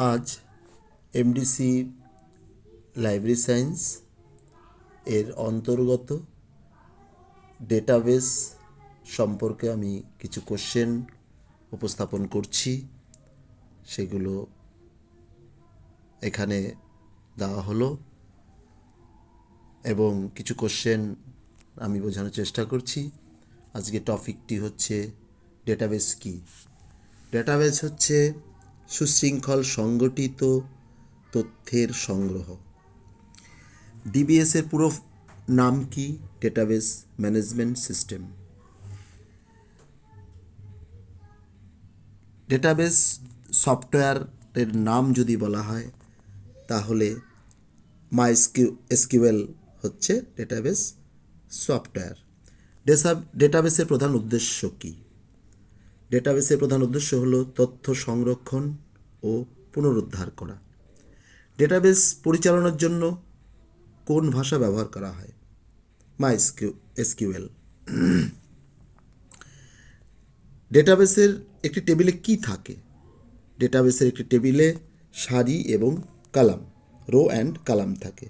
আজ MDC library science এর অন্তর্গত ডেটাবেস সম্পর্কে আমি কিছু কোশ্চেন উপস্থাপন করছি। সেগুলো এখানে দেওয়া হলো এবং কিছু কোশ্চেন আমি বোঝানোর চেষ্টা করছি। আজকে টপিকটি হচ্ছে ডেটাবেস কি। ডেটাবেস হচ্ছে সুশৃঙ্খল সংগঠিত তথ্যের সংগ্রহ। ডিবিএসের পুরো নাম কি? Database management system. ডেটাবেস সফটওয়্যারের নাম যদি বলা হয় তাহলে MySQL হচ্ছে ডেটাবেস সফটওয়্যার। ডেটাবেসের প্রধান উদ্দেশ্য কি? ডেটাবেসের প্রধান উদ্দেশ্য হলো তথ্য সংরক্ষণ ও পুনরুদ্ধার করা। ডেটাবেস পরিচালনার জন্য কোন ভাষা ব্যবহার করা হয়? MySQL। ডেটাবেসের একটি টেবিলে কি থাকে? ডেটাবেসের একটি টেবিলে সারি এবং কলাম, রো অ্যান্ড কলাম থাকে।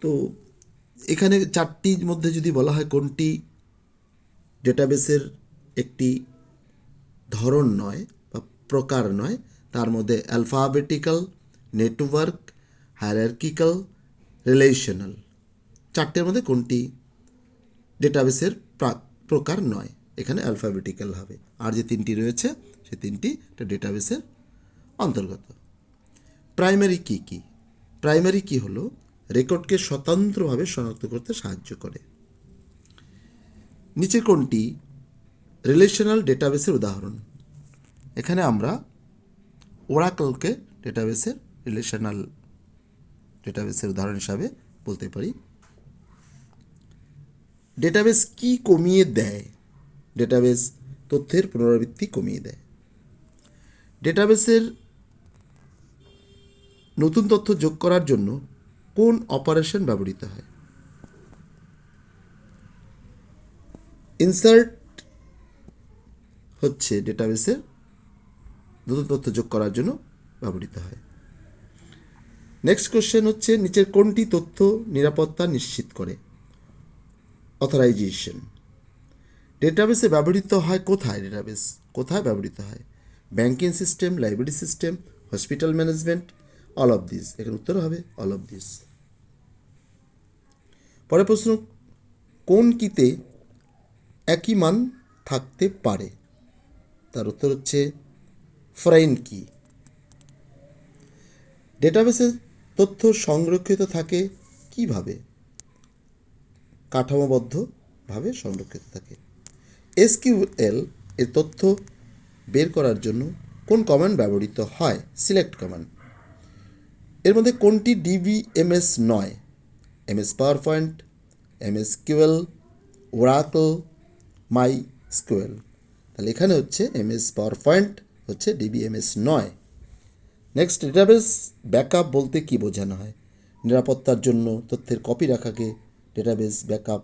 তো এখানে চারটির মধ্যে যদি বলা হয় কোনটি ডেটাবেসের একটি ধরন নয় বা প্রকার নয়, তার মধ্যে অ্যালফাবেটিক্যাল, নেটওয়ার্ক, হায়ারার্কিক্যাল, রিলেশনাল, চারটের মধ্যে কোনটি ডেটাবেসের প্রকার নয়? এখানে অ্যালফাবেটিক্যাল হবে। আর যে তিনটি রয়েছে সে তিনটি ডেটাবেসের অন্তর্গত। প্রাইমারি কি কি? প্রাইমারি কি হলো রেকর্ডকে স্বতন্ত্রভাবে শনাক্ত করতে সাহায্য করে। নিচে কোনটি রিলেশনাল ডেটাবেসের উদাহরণ? এখানে আমরা ওরাকলকে ডেটাবেসের রিলেশনাল ডেটাবেসের উদাহরণ হিসাবে বলতে পারি। ডেটাবেস কি কমিয়ে দেয়? ডেটাবেস তথ্যের পুনরাবৃত্তি কমিয়ে দেয়। ডেটাবেসের নতুন তথ্য যোগ করার জন্য কোন অপারেশন ব্যবহৃত হয়? ইনসার্ট হচ্ছে ডেটাবেসের নতুন তথ্য যোগ করার জন্য ব্যবহৃত হয়। নেক্সট কোশ্চেন হচ্ছে নিচের কোনটি তথ্য নিরাপত্তা নিশ্চিত করে? অথরাইজেশন। ডেটাবেসে ব্যবহৃত হয় কোথায়? ডেটাবেস কোথায় ব্যবহৃত হয়? Banking system, library system, hospital management, all of this. এখানে উত্তর হবে অল অফ দিস। পরের প্রশ্ন, কোন কিতে একই মান থাকতে পারে? তার উত্তর হচ্ছে ফরেন কি। ডেটাবেসে তথ্য সংরক্ষিত থাকে কিভাবে? কাঠামোবদ্ধভাবে সংরক্ষিত থাকে। এসকিউএল এর তথ্য বের করার জন্য কোন কমান্ড ব্যবহৃত হয়? Select command. এর মধ্যে কোনটি ডিবিএমএস নয়? MS power point, MSQL, Oracle, MySQL. তাহলে এখানে হচ্ছে এমএস পাওয়ার পয়েন্ট হচ্ছে ডিবিএমএস নয়। নেক্সট, ডেটাবেস ব্যাকআপ বলতে কি বোঝানো হয়? নিরাপত্তার জন্য তথ্যের কপি রাখাকে ডেটাবেস ব্যাকআপ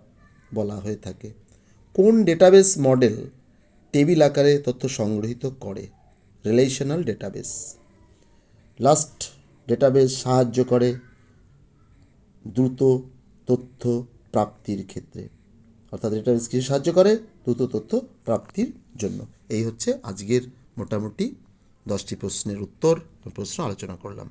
বলা হয়ে থাকে। কোন ডেটাবেস মডেল টেবিল আকারে তথ্য সংগ্রহীত করে? Relational database. লাস্ট, ডেটাবেস সাহায্য করে দ্রুত তথ্য প্রাপ্তির ক্ষেত্রে। অর্থাৎ ডেটাবেস কি সাহায্য করে? দ্রুত তথ্য প্রাপ্তির জন্য। এই হচ্ছে আজকের মোটামুটি 10টি প্রশ্নের উত্তর প্রশ্ন আলোচনা করলাম।